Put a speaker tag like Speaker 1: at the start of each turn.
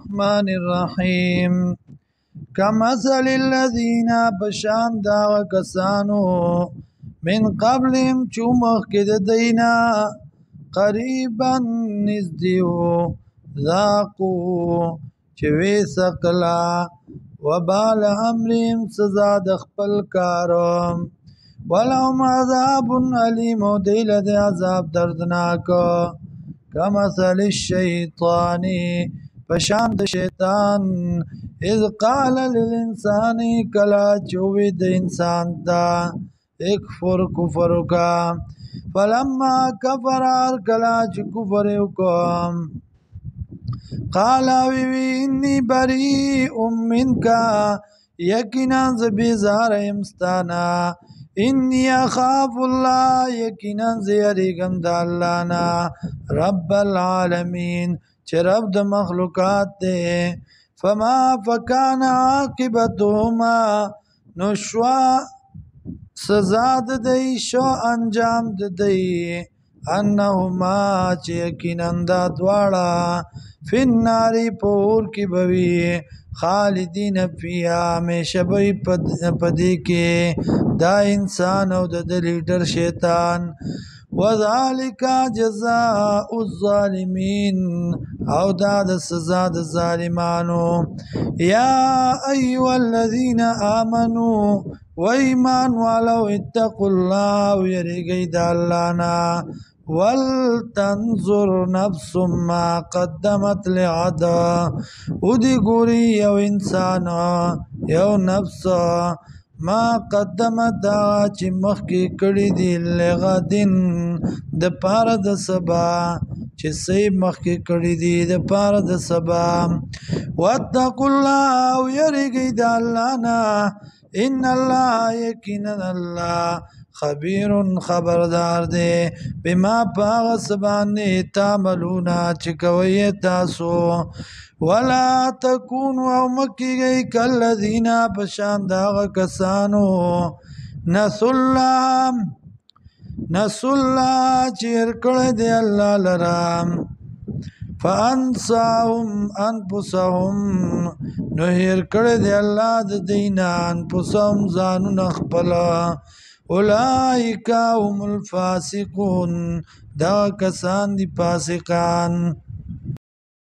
Speaker 1: الرحمن الرحیم کمثل الذین بشان دا کسانو من قبلهم چومخ کد دینا قریبا نزدیو ذاقو چوی سقلا وبال امرهم سزا دخپل کارم ولهم عذاب علیم و دیل دی عذاب دردناک کمثل الشیطانی پشان د شیطان اذ قال للانسان کلا چوی د انسان تا اکفر کفر کا فلما کفر کلا چ کفر کم قال وی انی بریء منکا یقینا ز بیزار امستانا انی اخاف الله یقینا ز یریګم د الله نا رب العالمین چې رب د مخلوقات دی فما فکان عاقبتهما نشوا سزا د دی شو انجام د دی انهما چې یقینا دا دواړه فی النار پور کی بوی خالدین فیها همیشه بی پدی کې دا انسان او د لیډر شیطان وذالک جزاء الظالمین او دا د سزا د ظالمانو یا ایها الذین آمنوا و ایمان والو اتقوا الله ویریږئ د الله نه ولتنظر نفس ما قدمت لغد او دی ګوري یو انسان یو نفس ما قدمت دا چې مخکې کړي دي لغدن د پاره د سبا چې صحیح مخکې کړي دي د پاره د سبا واتقوا الله ویریږئ د الله نه ان الله یقینا الله خبیر خبردار دے بما پاغس بانی تعملون چکوئی تاسو ولا تکونو او مکی گئی کالذین پشاند آغا کسانو نسو اللہ چیر کرد اللہ لرام فانساهم انفسهم نهیر کرد اللہ دینا انفسهم زانو نخپلا اولئک هم الفاسقون دا کسان دی فاسقان